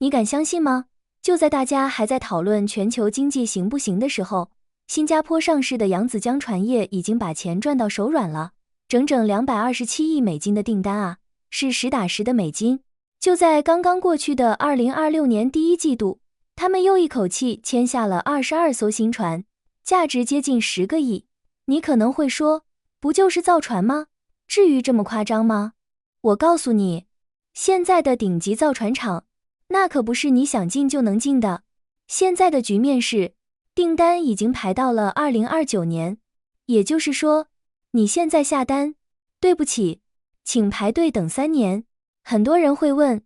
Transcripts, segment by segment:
你敢相信吗？就在大家还在讨论全球经济行不行的时候，新加坡上市的扬子江船业已经把钱赚到手软了，整整227亿美金的订单啊，是实打实的美金。就在刚刚过去的2026年第一季度，他们又一口气签下了22艘新船，价值接近10个亿。你可能会说，不就是造船吗？至于这么夸张吗？我告诉你，现在的顶级造船厂，那可不是你想进就能进的。现在的局面是，订单已经排到了2029年，也就是说，你现在下单，对不起，请排队等3年。很多人会问，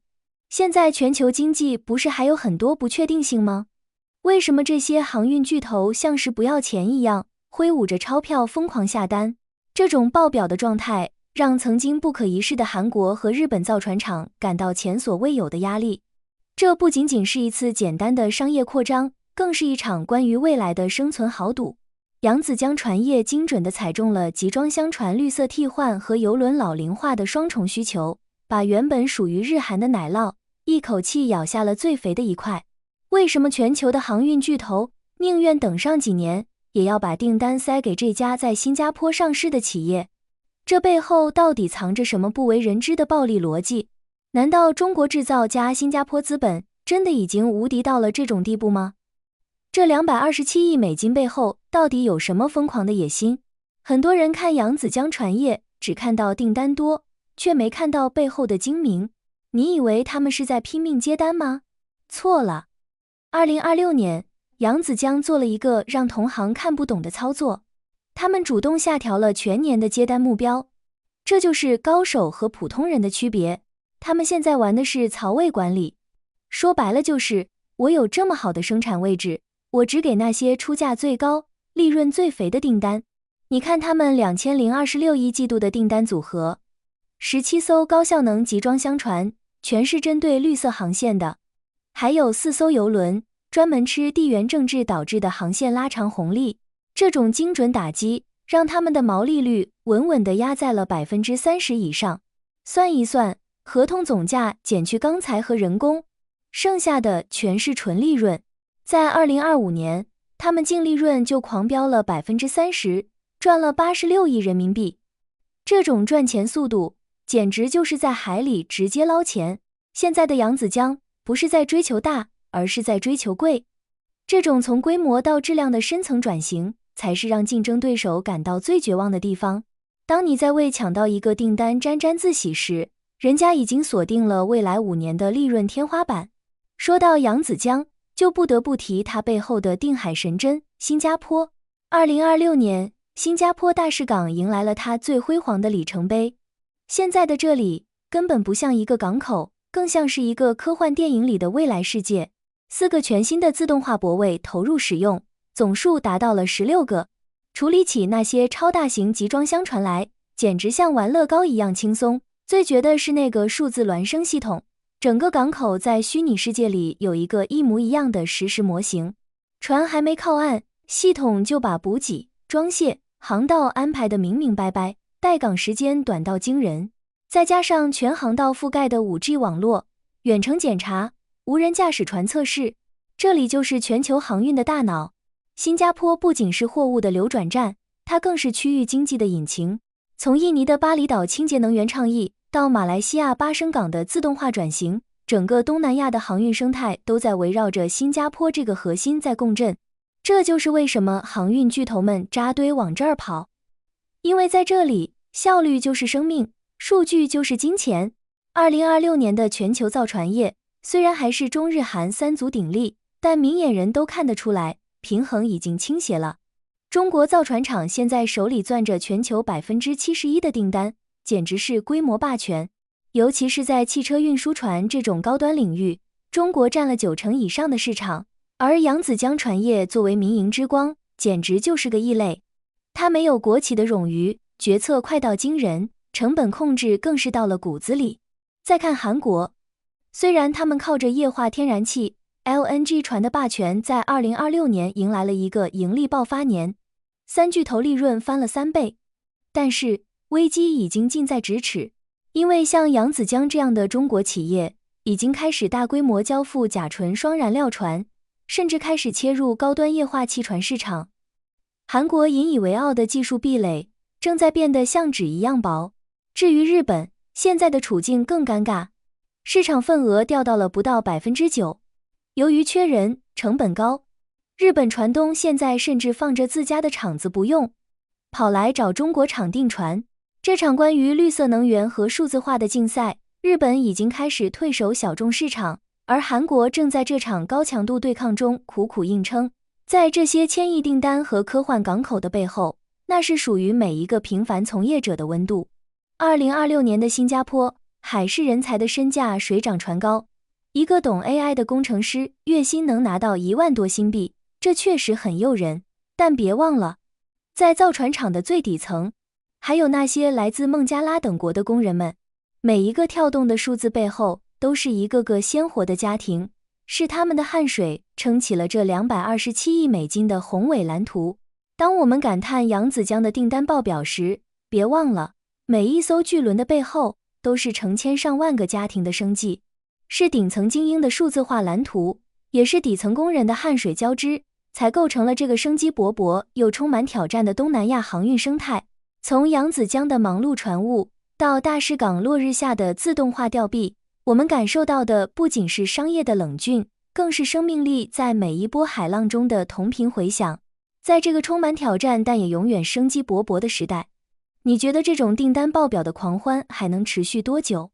现在全球经济不是还有很多不确定性吗？为什么这些航运巨头像是不要钱一样，挥舞着钞票疯狂下单？这种爆表的状态，让曾经不可一世的韩国和日本造船厂感到前所未有的压力。这不仅仅是一次简单的商业扩张，更是一场关于未来的生存豪赌。扬子江船业精准地踩中了集装箱船绿色替换和邮轮老龄化的双重需求，把原本属于日韩的奶酪一口气咬下了最肥的一块。为什么全球的航运巨头宁愿等上几年，也要把订单塞给这家在新加坡上市的企业？这背后到底藏着什么不为人知的暴利逻辑？难道中国制造加新加坡资本真的已经无敌到了这种地步吗？这227亿美金背后到底有什么疯狂的野心？很多人看扬子江船业，只看到订单多，却没看到背后的精明。你以为他们是在拼命接单吗？错了。2026年，扬子江做了一个让同行看不懂的操作，他们主动下调了全年的接单目标。这就是高手和普通人的区别。他们现在玩的是槽位管理，说白了就是我有这么好的生产位置，我只给那些出价最高、利润最肥的订单。你看他们2026一季度的订单组合，17艘高效能集装箱船，全是针对绿色航线的，还有4艘邮轮，专门吃地缘政治导致的航线拉长红利。这种精准打击，让他们的毛利率稳稳地压在了 30% 以上。算一算，合同总价减去钢材和人工，剩下的全是纯利润。在2025年，他们净利润就狂飙了 30%， 赚了86亿人民币。这种赚钱速度，简直就是在海里直接捞钱。现在的扬子江不是在追求大，而是在追求贵。这种从规模到质量的深层转型，才是让竞争对手感到最绝望的地方。当你在为抢到一个订单沾沾自喜时，人家已经锁定了未来5年的利润天花板。说到扬子江，就不得不提它背后的定海神针——新加坡。2026年，新加坡大使港迎来了它最辉煌的里程碑。现在的这里根本不像一个港口，更像是一个科幻电影里的未来世界。4个全新的自动化泊位投入使用，总数达到了16个。处理起那些超大型集装箱船来，简直像玩乐高一样轻松。最绝的是那个数字孪生系统，整个港口在虚拟世界里有一个一模一样的实时模型。船还没靠岸，系统就把补给、装卸、航道安排得明明白白，待港时间短到惊人。再加上全航道覆盖的 5G 网络、远程检查、无人驾驶船测试，这里就是全球航运的大脑。新加坡不仅是货物的流转站，它更是区域经济的引擎。从印尼的巴厘岛清洁能源倡议，到马来西亚巴生港的自动化转型，整个东南亚的航运生态都在围绕着新加坡这个核心在共振。这就是为什么航运巨头们扎堆往这儿跑，因为在这里，效率就是生命，数据就是金钱。2026年的全球造船业，虽然还是中日韩3足鼎立，但明眼人都看得出来，平衡已经倾斜了。中国造船厂现在手里攥着全球 71% 的订单，简直是规模霸权。尤其是在汽车运输船这种高端领域，中国占了90%以上的市场，而扬子江船业作为民营之光，简直就是个异类。它没有国企的冗余，决策快到惊人，成本控制更是到了骨子里。再看韩国，虽然他们靠着液化天然气 LNG 船的霸权，在2026年迎来了一个盈利爆发年，3巨头利润翻了3倍，但是危机已经近在咫尺。因为像扬子江这样的中国企业，已经开始大规模交付甲醇双燃料船，甚至开始切入高端液化气船市场。韩国引以为傲的技术壁垒正在变得像纸一样薄。至于日本，现在的处境更尴尬，市场份额掉到了不到 9%。由于缺人，成本高，日本船东现在甚至放着自家的厂子不用，跑来找中国厂订船。这场关于绿色能源和数字化的竞赛，日本已经开始退守小众市场，而韩国正在这场高强度对抗中苦苦硬撑。在这些千亿订单和科幻港口的背后，那是属于每一个平凡从业者的温度。2026年的新加坡，海事人才的身价水涨船高，一个懂 AI 的工程师月薪能拿到1万多新币，这确实很诱人。但别忘了，在造船厂的最底层，还有那些来自孟加拉等国的工人们，每一个跳动的数字背后，都是一个个鲜活的家庭，是他们的汗水撑起了这227亿美金的宏伟蓝图。当我们感叹扬子江的订单爆表时，别忘了，每一艘巨轮的背后，都是成千上万个家庭的生计，是顶层精英的数字化蓝图，也是底层工人的汗水交织，才构成了这个生机勃勃又充满挑战的东南亚航运生态。从扬子江的忙碌船务，到大势港落日下的自动化吊臂，我们感受到的不仅是商业的冷峻，更是生命力在每一波海浪中的同频回响。在这个充满挑战但也永远生机勃勃的时代，你觉得这种订单爆表的狂欢还能持续多久？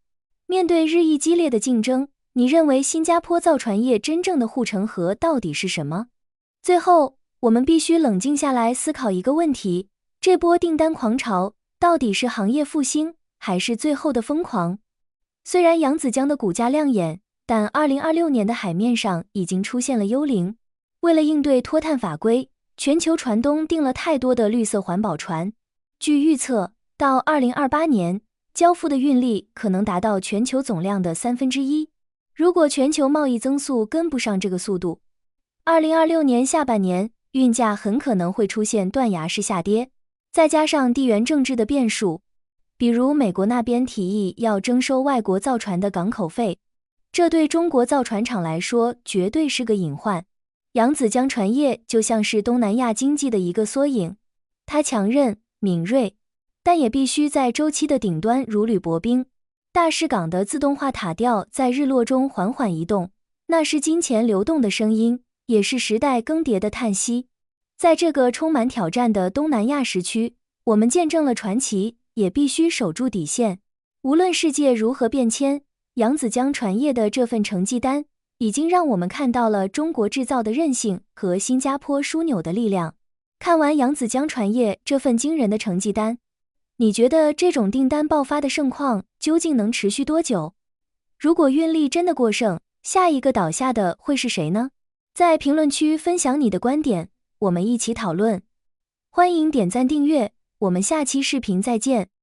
面对日益激烈的竞争，你认为新加坡造船业真正的护城河到底是什么？最后，我们必须冷静下来思考一个问题，这波订单狂潮到底是行业复兴，还是最后的疯狂？虽然扬子江的股价亮眼，但2026年的海面上已经出现了幽灵。为了应对脱碳法规，全球船东订了太多的绿色环保船。据预测，到2028年，交付的运力可能达到全球总量的1/3。如果全球贸易增速跟不上这个速度，2026年下半年运价很可能会出现断崖式下跌。再加上地缘政治的变数，比如美国那边提议要征收外国造船的港口费，这对中国造船厂来说绝对是个隐患。扬子江船业就像是东南亚经济的一个缩影，它强韧、敏锐，但也必须在周期的顶端如履薄冰。大势港的自动化塔吊在日落中缓缓移动，那是金钱流动的声音，也是时代更迭的叹息。在这个充满挑战的东南亚时区，我们见证了传奇，也必须守住底线。无论世界如何变迁，扬子江船业的这份成绩单已经让我们看到了中国制造的韧性和新加坡枢纽的力量。看完扬子江船业这份惊人的成绩单，你觉得这种订单爆发的盛况究竟能持续多久？如果运力真的过剩，下一个倒下的会是谁呢？在评论区分享你的观点，我们一起讨论。欢迎点赞订阅，我们下期视频再见。